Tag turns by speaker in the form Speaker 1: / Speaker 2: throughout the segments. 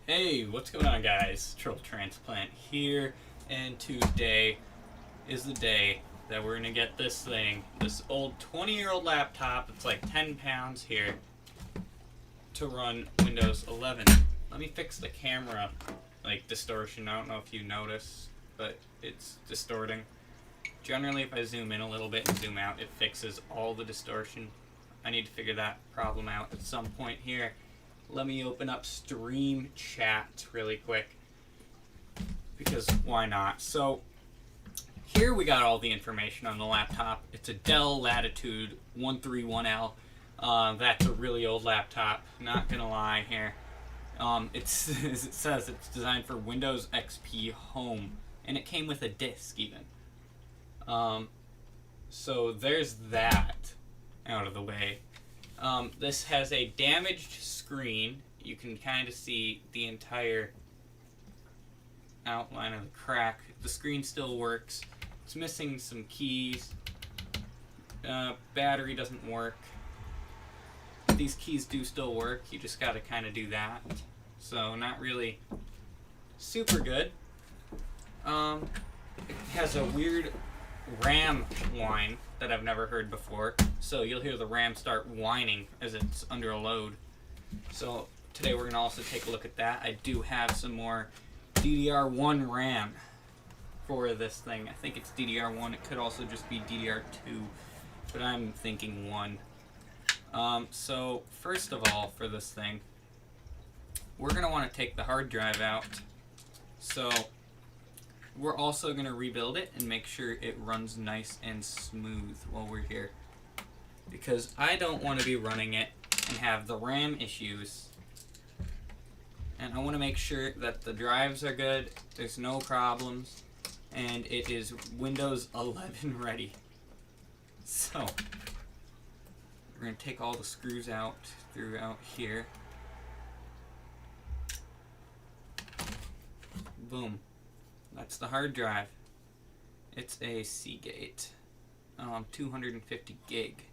Speaker 1: Hey, what's going on, guys? TrollTransplant here, and today is the day that we're gonna get this thing, this old 20-year-old laptop. It's like 10 pounds here to run Windows 11. Let me fix the camera, like distortion. I don't know if you notice, but it's distorting. Generally, if I zoom in a little bit and zoom out, it fixes all the distortion. I need to figure that problem out at some point here. Let me open up Stream Chat really quick, because why not? So here we got all the information on the laptop. It's a Dell Latitude 131L. That's a really old laptop, not gonna lie here. It says it's designed for Windows XP Home, and it came with a disc even. So there's that out of the way. This has a damaged screen. You can kind of see the entire outline of the crack. The screen still works. It's missing some keys. Battery doesn't work. These keys do still work. You just got to kind of do that. So not really super good. It has a weird RAM whine that I've never heard before. So you'll hear the RAM start whining as it's under a load. So today we're going to also take a look at that. I do have some more DDR1 RAM for this thing. I think it's DDR1. It could also just be DDR2, but I'm thinking 1. So first of all, for this thing, we're going to want to take the hard drive out. So we're also going to rebuild it and make sure it runs nice and smooth while we're here, because I don't want to be running it and have the RAM issues. And I want to make sure that the drives are good, there's no problems, and it is Windows 11 ready. So we're going to take all the screws out throughout here. Boom. That's the hard drive. It's a Seagate, 250 gig.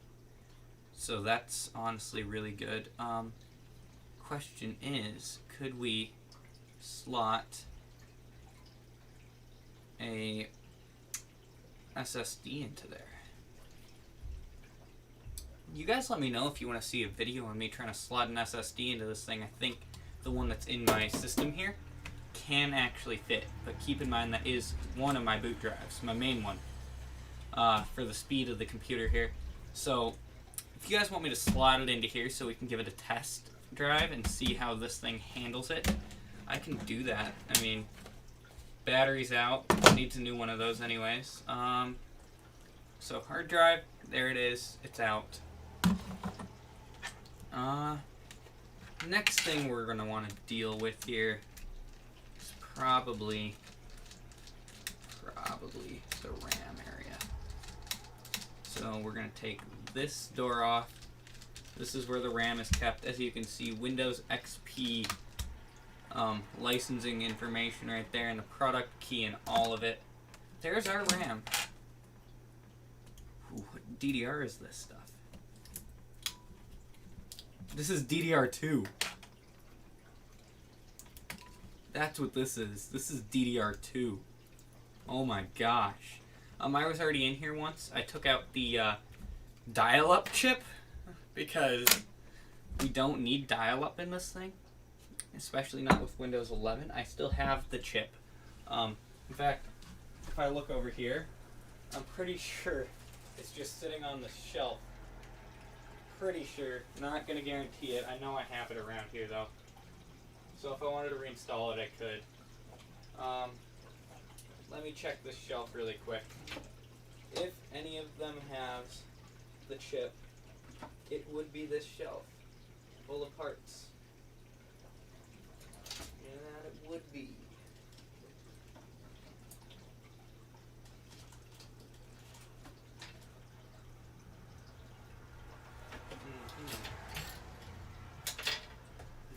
Speaker 1: So that's honestly really good. Question is, could we slot a SSD into there? You guys let me know if you want to see a video on me trying to slot an SSD into this thing. I think the one that's in my system here can actually fit, but keep in mind that is one of my boot drives, my main one, for the speed of the computer here. So if you guys want me to slot it into here so we can give it a test drive and see how this thing handles it, I can do that. I mean, battery's out, needs a new one of those anyways. So hard drive, there it is, it's out. Next thing we're going to want to deal with here is probably the RAM area. So we're going to take this door off. This is where the RAM is kept. As you can see, Windows XP licensing information right there, and the product key and all of it. There's our RAM. Ooh, what DDR is this stuff? This is DDR2. That's what this is. This is DDR2. Oh my gosh. I was already in here once. I took out the dial-up chip because we don't need dial-up in this thing, especially not with Windows 11. I still have the chip. In fact, if I look over here, I'm pretty sure it's just sitting on the shelf. Pretty sure. Not going to guarantee it. I know I have it around here though. So if I wanted to reinstall it, I could. Let me check this shelf really quick. If any of them has the chip, it would be this shelf, full of parts. Yeah, that it would be.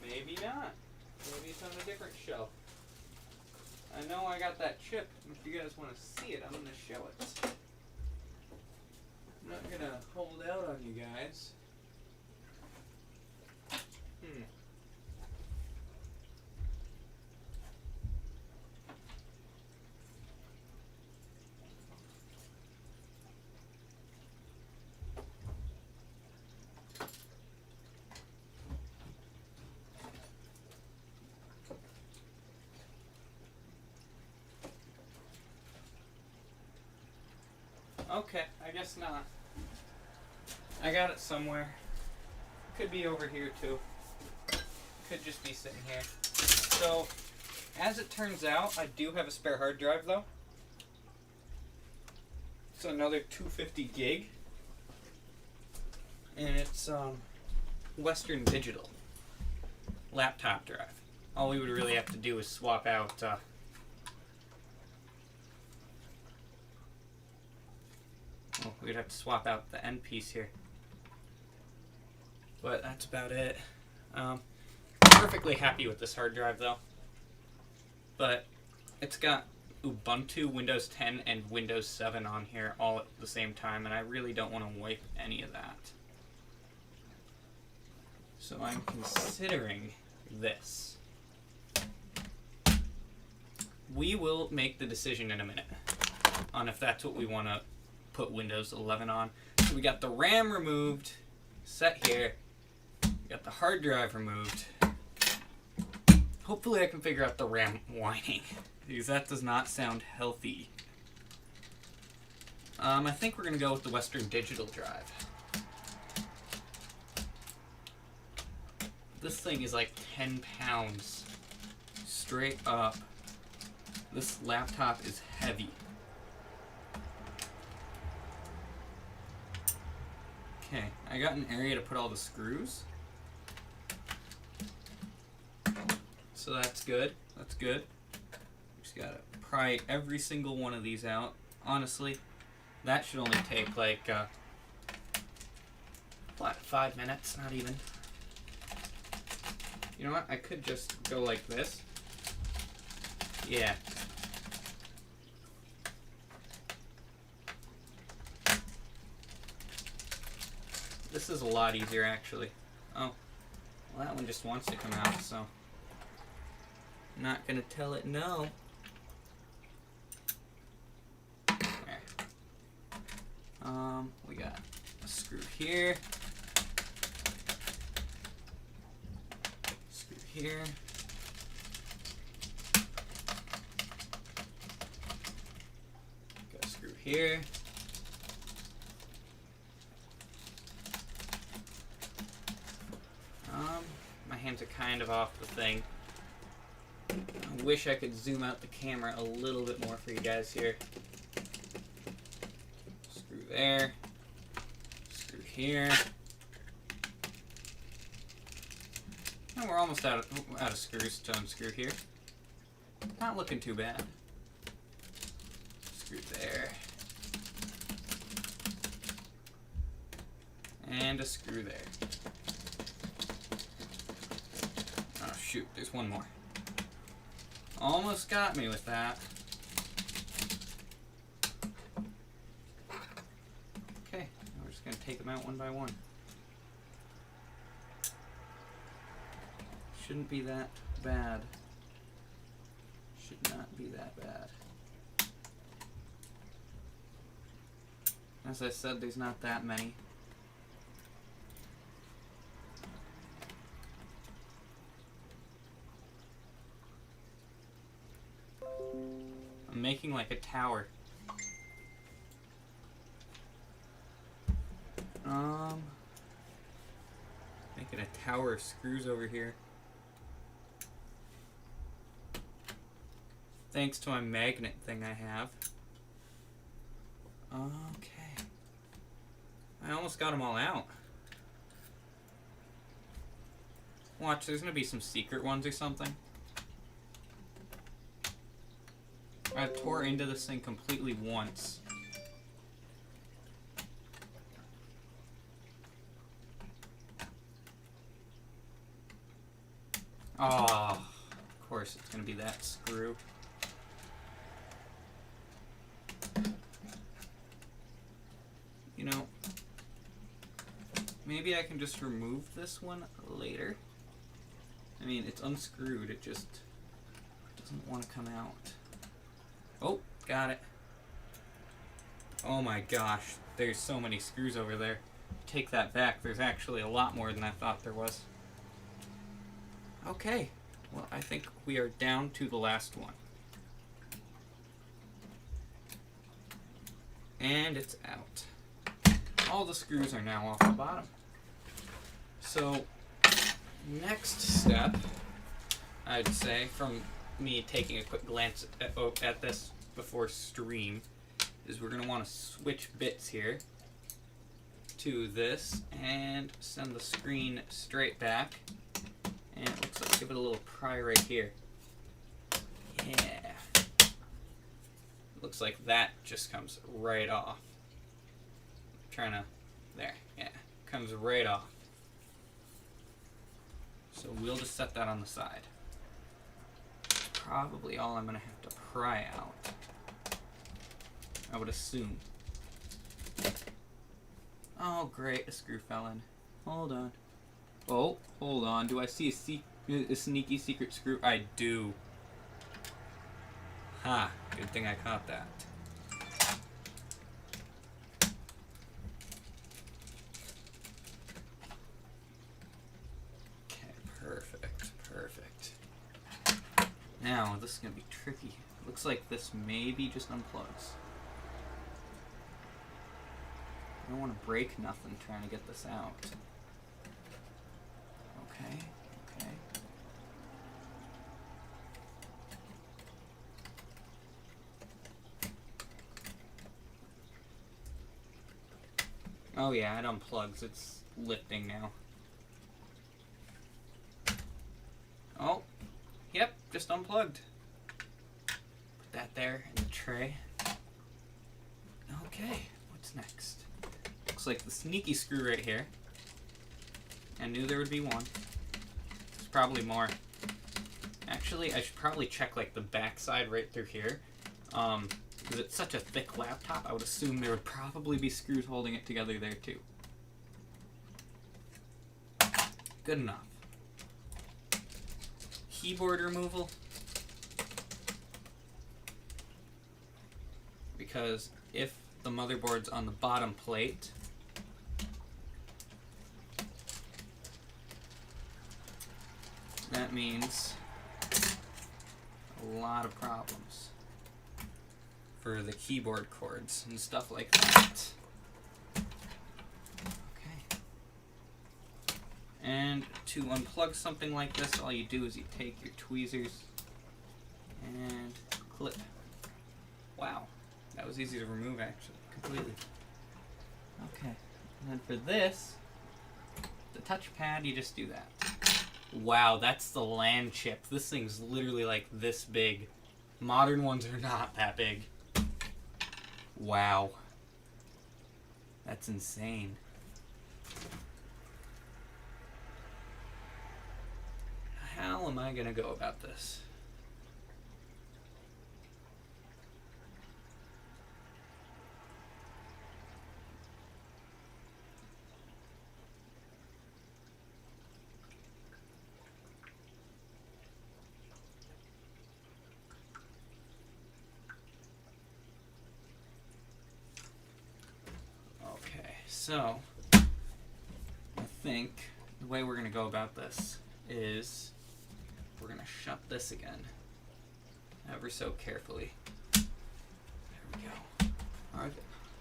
Speaker 1: Maybe not. Maybe it's on a different shelf. I know I got that chip. If you guys want to see it, I'm going to show it. I'm not going to hold out on you guys. Okay, I guess not. I got it somewhere. Could be over here too. Could just be sitting here. So, as it turns out, I do have a spare hard drive though. So another 250 gig. And it's Western Digital laptop drive. All we would really have to do is swap out we'd have to swap out the end piece here. But that's about it. Perfectly happy with this hard drive though. But it's got Ubuntu, Windows 10, and Windows 7 on here all at the same time, and I really don't want to wipe any of that. So I'm considering this. We will make the decision in a minute on if that's what we want to put Windows 11 on. So we got the RAM removed, set here. We got the hard drive removed. Hopefully I can figure out the RAM whining, because that does not sound healthy. I think we're going to go with the Western Digital drive. This thing is like 10 pounds straight up. This laptop is heavy. Okay, I got an area to put all the screws. So that's good. That's good. Just gotta pry every single one of these out. Honestly, that should only take like, what, 5 minutes? Not even. You know what? I could just go like this. Yeah. This is a lot easier, actually. Oh. Well, that one just wants to come out, so I'm not gonna tell it no. There. We got a screw here. Screw here. Got a screw here. My hands are kind of off the thing. I wish I could zoom out the camera a little bit more for you guys here. Screw there. Screw here. And we're almost out of screws to unscrew here. Not looking too bad. Screw there. And a screw there. Oh shoot, there's one more. Almost got me with that. Okay, now we're just going to take them out one by one. Shouldn't be that bad. Should not be that bad. As I said, there's not that many. I'm making like a tower. Making a tower of screws over here. Thanks to my magnet thing I have. Okay. I almost got them all out. Watch, there's gonna be some secret ones or something. I tore into this thing completely once. Oh, of course it's gonna be that screw. You know, maybe I can just remove this one later. I mean, it's unscrewed, it just doesn't want to come out. Oh, got it. Oh my gosh, there's so many screws over there. Take that back, there's actually a lot more than I thought there was. Okay, well I think we are down to the last one. And it's out. All the screws are now off the bottom. So, next step, I'd say, from me taking a quick glance at this before stream, is we're going to want to switch bits here to this and send the screen straight back. And it looks like, give it a little pry right here. Yeah. Looks like that just comes right off. There, yeah, comes right off. So we'll just set that on the side. That's probably all I'm going to have to pry out, I would assume. Oh, great, a screw fell in. Hold on. Oh, hold on. Do I see a sneaky secret screw? I do. Ha, good thing I caught that. Perfect. Now, this is going to be tricky. Looks like this maybe just unplugs. I don't want to break nothing trying to get this out. Okay. Oh yeah, it unplugs. It's lifting now. Oh, yep, just unplugged. Put that there in the tray. Okay, what's next? Looks like the sneaky screw right here. I knew there would be one. There's probably more. Actually, I should probably check like the back side right through here. Because it's such a thick laptop, I would assume there would probably be screws holding it together there too. Good enough. Keyboard removal, because if the motherboard's on the bottom plate, that means a lot of problems for the keyboard cords and stuff like that. And to unplug something like this, all you do is you take your tweezers and clip. Wow, that was easy to remove actually, completely. Okay, and then for this, the touchpad, you just do that. Wow, that's the LAN chip. This thing's literally like this big. Modern ones are not that big. Wow. That's insane. How am I going to go about this? Okay, so I think the way we're going to go about this is we're going to shut this again, ever so carefully. There we go. Alright.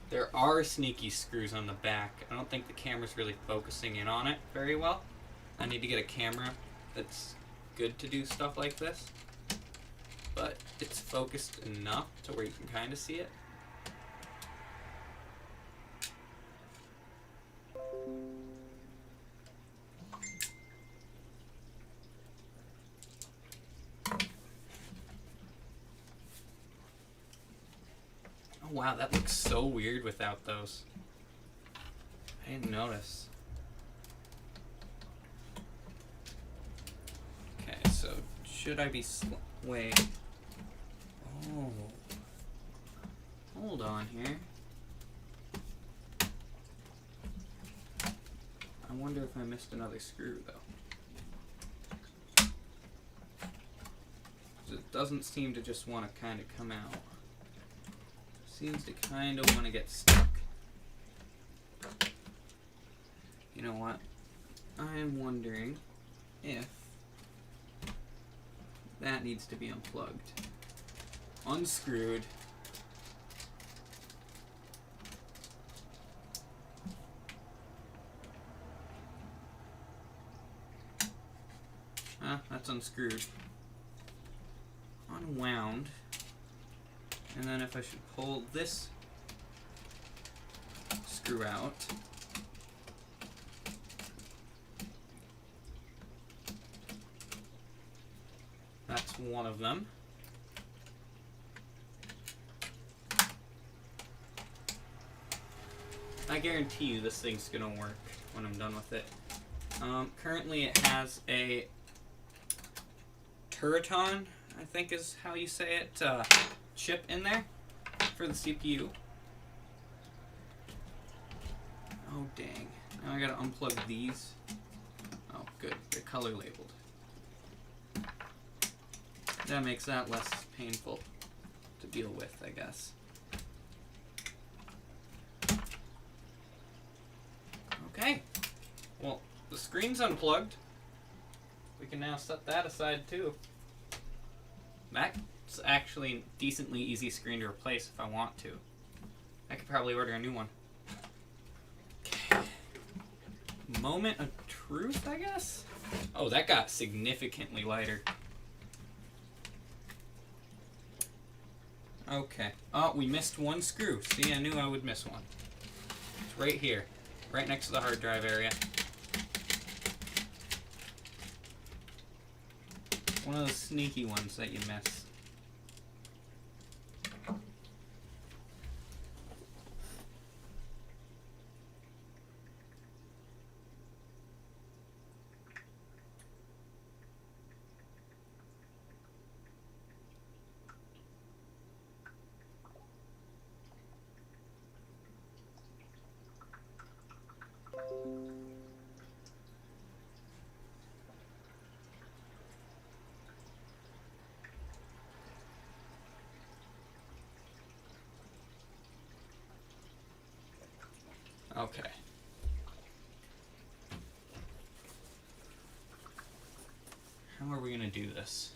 Speaker 1: There are sneaky screws on the back. I don't think the camera's really focusing in on it very well. I need to get a camera that's good to do stuff like this, but it's focused enough to where you can kind of see it. Oh wow, that looks so weird without those. I didn't notice. Okay, so should I be wait. Oh. Hold on here. I wonder if I missed another screw though. 'Cause it doesn't seem to just want to kind of come out. Seems to kind of want to get stuck. You know what? I am wondering if that needs to be unplugged. Unscrewed. That's unscrewed. Unwound. And then if I should pull this screw out. That's one of them. I guarantee you this thing's gonna work when I'm done with it. Currently it has a Patrion, I think is how you say it, chip in there for the CPU. Oh dang. Now I gotta unplug these. Oh good, they're color labeled. That makes that less painful to deal with, I guess. Okay. Well, the screen's unplugged. We can now set that aside too. That's actually a decently easy screen to replace if I want to. I could probably order a new one. Okay. Moment of truth, I guess? Oh, that got significantly lighter. Okay. Oh, we missed one screw. See, I knew I would miss one. It's right here. Right next to the hard drive area. One of those sneaky ones that you miss. Okay. How are we gonna do this?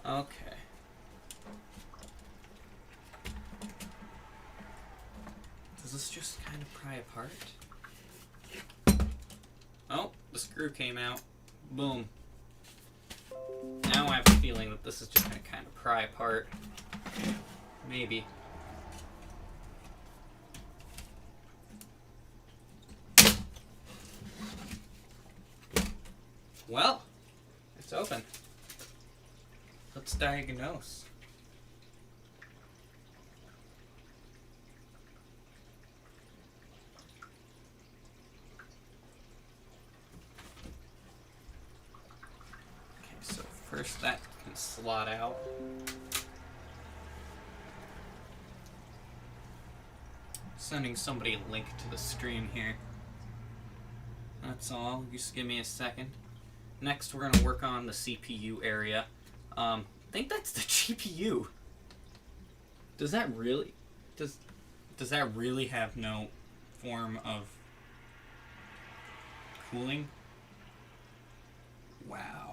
Speaker 1: Okay. Does this just kind of pry apart? Oh, the screw came out. Boom. Now I have a feeling that this is just going to kind of pry apart. Maybe. Well, it's open. Let's diagnose. Okay, so first that can slot out. Sending somebody a link to the stream here. That's all. Just give me a second. Next, we're going to work on the CPU area. I think that's the GPU. Does that really... Does that really have no form of cooling? Wow.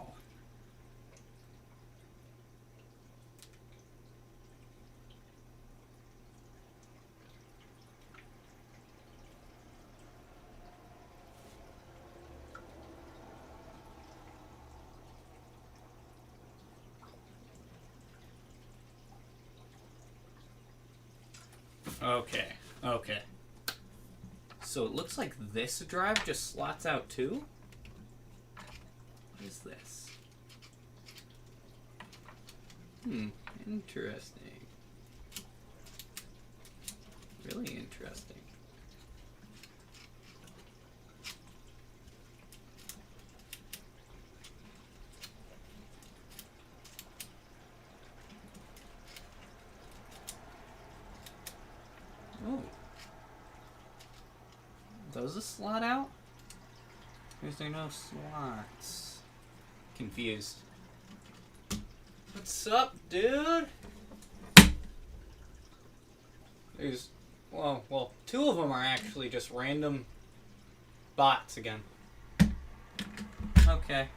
Speaker 1: Okay. So it looks like this drive just slots out too? What is this? Interesting. Really interesting. Oh. Does this slot out? Or is there no slots? confused. What's up, dude? There's, well, two of them are actually just random bots again. Okay.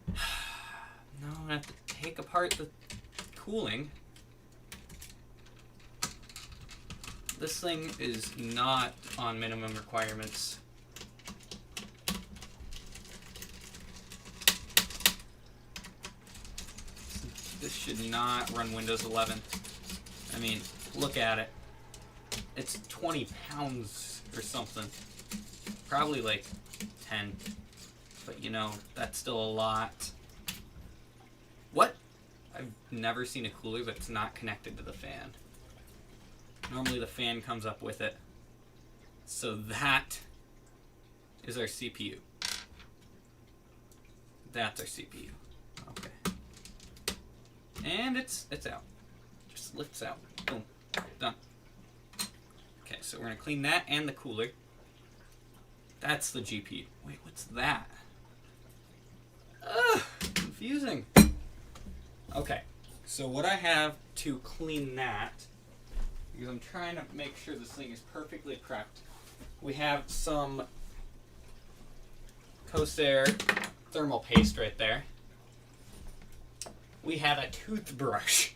Speaker 1: Now I'm gonna have to take apart the cooling. This thing is not on minimum requirements. This should not run Windows 11. I mean, look at it. It's 20 pounds or something. Probably like 10. But you know, that's still a lot. What? I've never seen a cooler that's not connected to the fan. Normally the fan comes up with it. So that is our CPU. That's our CPU. Okay. And it's out. Just lifts out. Boom. Done. Okay, so we're gonna clean that and the cooler. That's the GPU. Wait, what's that? Ugh, confusing. Okay, so what I have to clean that, because I'm trying to make sure this thing is perfectly prepped, we have some Corsair thermal paste right there. We have a toothbrush.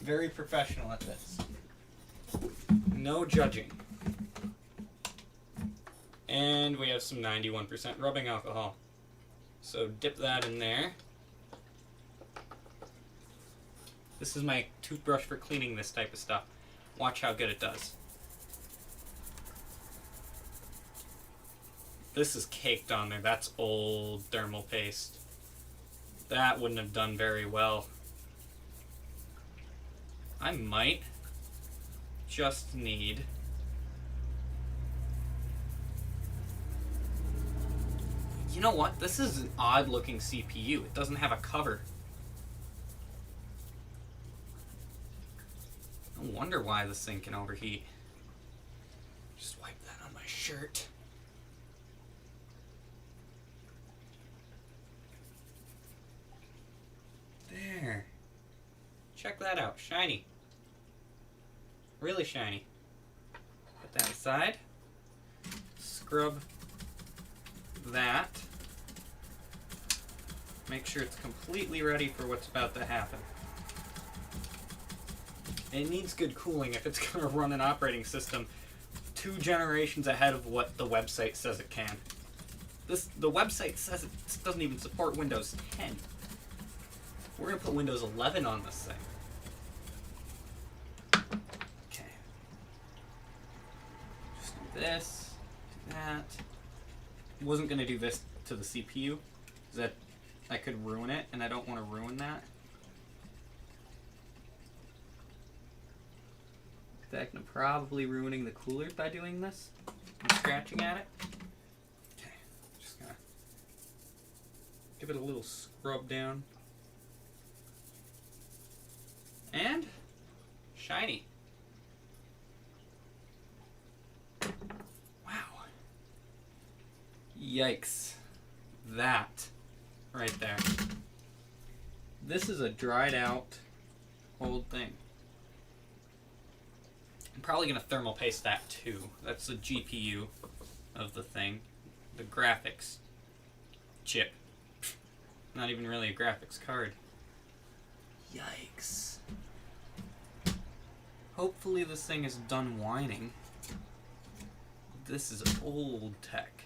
Speaker 1: Very professional at this. No judging. And we have some 91% rubbing alcohol. So dip that in there. This is my toothbrush for cleaning this type of stuff. Watch how good it does. This is caked on there. That's old thermal paste. That wouldn't have done very well. I might just need you know what? This is an odd looking CPU. It doesn't have a cover. No wonder why this thing can overheat. Just wipe that on my shirt. There. Check that out. Shiny. Really shiny. Put that aside. Scrub that. Make sure it's completely ready for what's about to happen. It needs good cooling if it's going to run an operating system 2 generations ahead of what the website says it can. The website says it doesn't even support Windows 10. We're going to put Windows 11 on this thing. Okay. Just do this, do that. Wasn't going to do this to the CPU, because that I could ruin it, and I don't want to ruin that. In fact, I'm probably ruining the cooler by doing this. I'm scratching at it. Okay, just gonna give it a little scrub down. And shiny. Wow. Yikes. That right there. This is a dried out old thing. I'm probably going to thermal paste that too. That's the GPU of the thing. The graphics chip. Not even really a graphics card. Yikes. Hopefully this thing is done whining. This is old tech.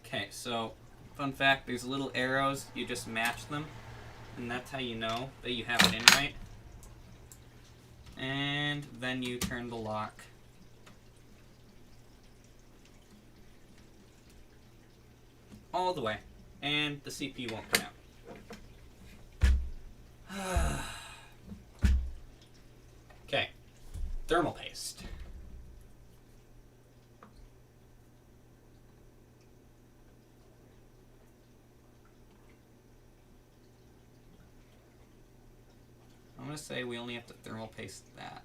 Speaker 1: Okay, so fun fact, there's little arrows, you just match them, and that's how you know that you have it in right. And then you turn the lock. All the way. And the CPU won't come out. Okay. Thermal paste. I'm going to say we only have to thermal paste that.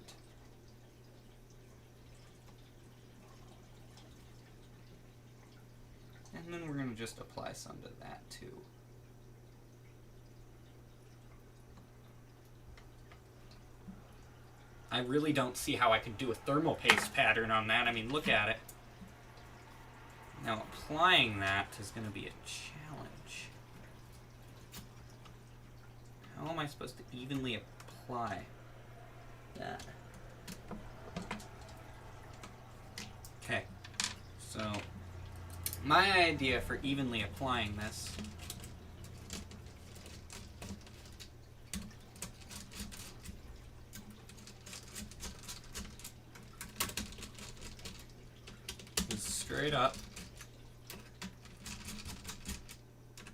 Speaker 1: And then we're going to just apply some to that too. I really don't see how I could do a thermal paste pattern on that. I mean, look at it. Now applying that is going to be a challenge. How am I supposed to evenly apply that? Okay, so my idea for evenly applying this is straight up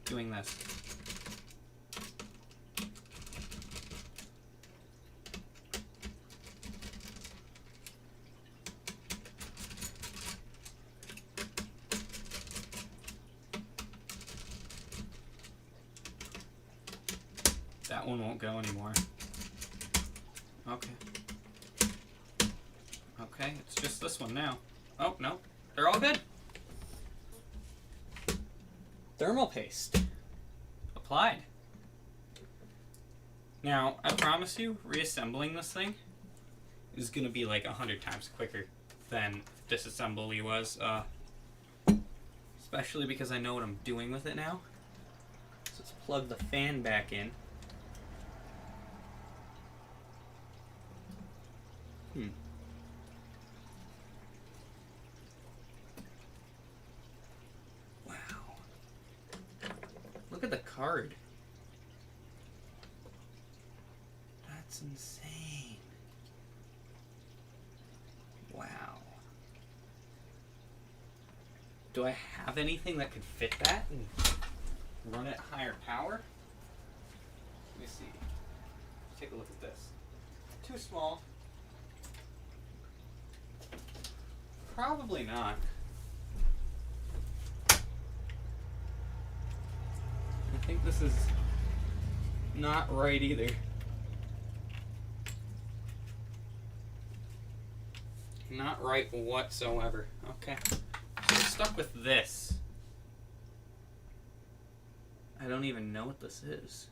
Speaker 1: doing this. That one won't go anymore. Okay. Okay, it's just this one now. Oh, no. They're all good. Thermal paste. Applied. Now, I promise you, reassembling this thing is going to be like 100 times quicker than disassembly was. Especially because I know what I'm doing with it now. So let's plug the fan back in. Wow. Look at the card. That's insane. Wow. Do I have anything that could fit that and run it higher power? Let me see. Let's take a look at this. Too small. Probably not. I think this is not right either. Not right whatsoever. Okay. So we're stuck with this. I don't even know what this is.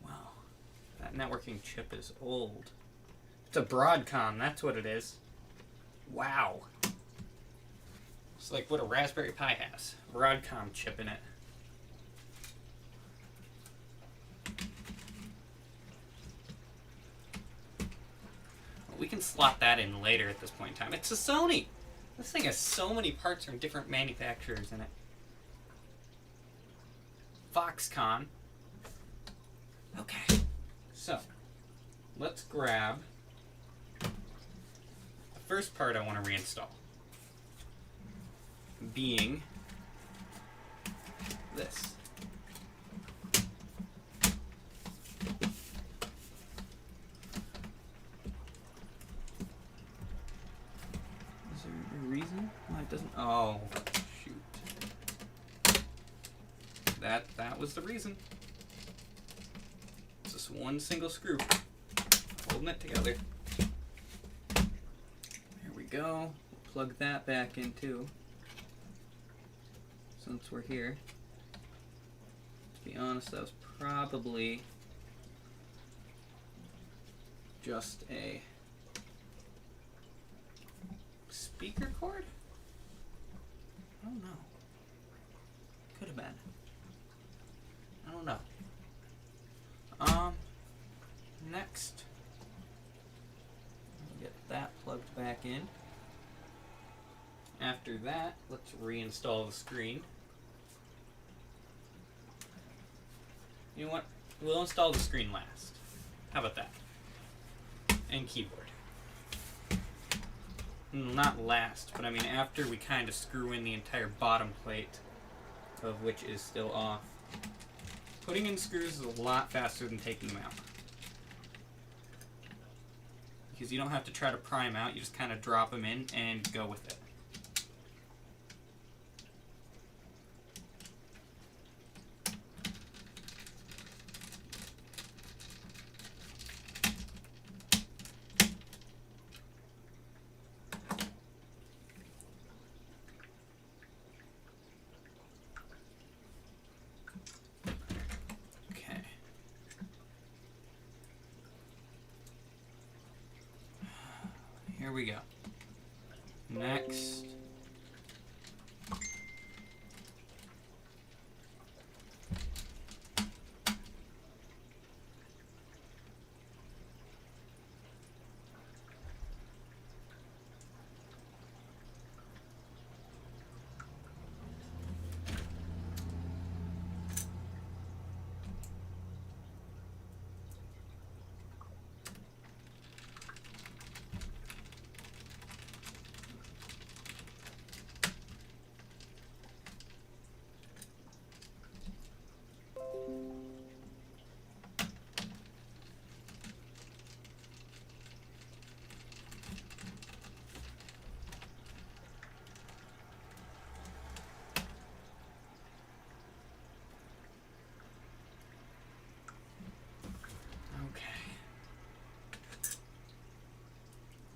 Speaker 1: Wow. That networking chip is old. It's a Broadcom, that's what it is. Wow. It's like what a Raspberry Pi has. Broadcom chip in it. Well, we can slot that in later at this point in time. It's a Sony! This thing has so many parts from different manufacturers in it. Foxconn. Okay. So, let's grab the first part I want to reinstall. Being this. Is there a reason why it doesn't? Oh, shoot. That was the reason. It's just one single screw holding it together. There we go. Plug that back in too. Since we're here. To be honest, that was probably just a speaker cord? I don't know. Could have been. I don't know. Next, get that plugged back in. After that, let's reinstall the screen. You know what? We'll install the screen last. How about that? And keyboard. Not last, but I mean after we kind of screw in the entire bottom plate, of which is still off. Putting in screws is a lot faster than taking them out. Because you don't have to try to pry them out, you just kind of drop them in and go with it. we go. Next.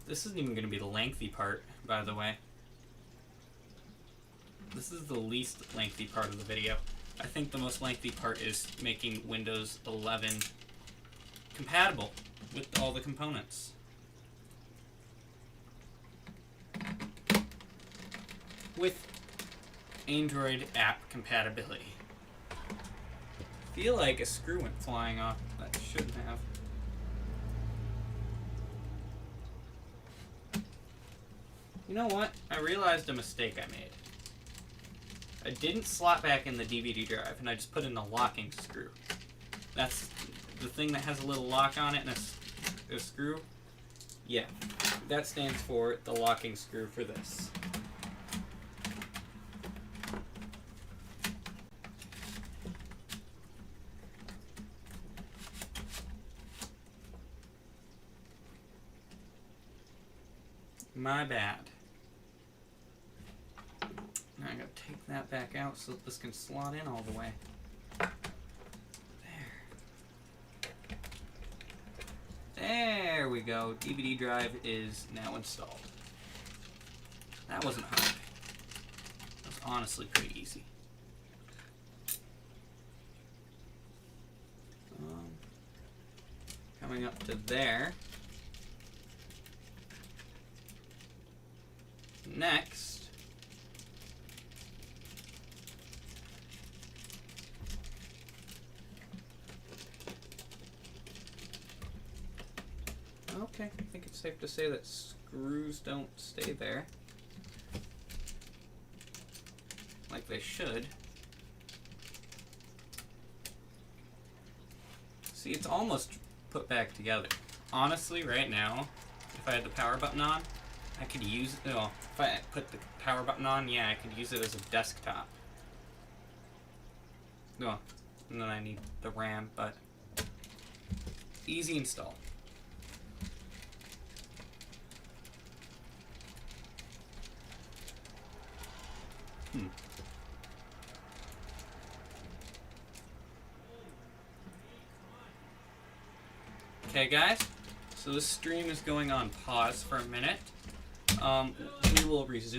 Speaker 1: This isn't even going to be the lengthy part, by the way. This is the least lengthy part of the video. I think the most lengthy part is making Windows 11 compatible with all the components. With Android app compatibility. I feel like a screw went flying off that shouldn't have. You know what? I realized a mistake I made. I didn't slot back in the DVD drive, and I just put in the locking screw. That's the thing that has a little lock on it and a screw. Yeah, that stands for the locking screw for this. My bad. Now I gotta take that back out so that this can slot in all the way. There we go. DVD drive is now installed. That wasn't hard. That was honestly pretty easy. Coming up to there. Next, okay, I think it's safe to say that screws don't stay there like they should. See, it's almost put back together. Honestly, right now, if I had the power button on, I could use it. Well, if I put the power button on, yeah, I could use it as a desktop. No, and then I need the RAM, but easy install. Okay, guys. So this stream is going on pause for a minute. We will resume.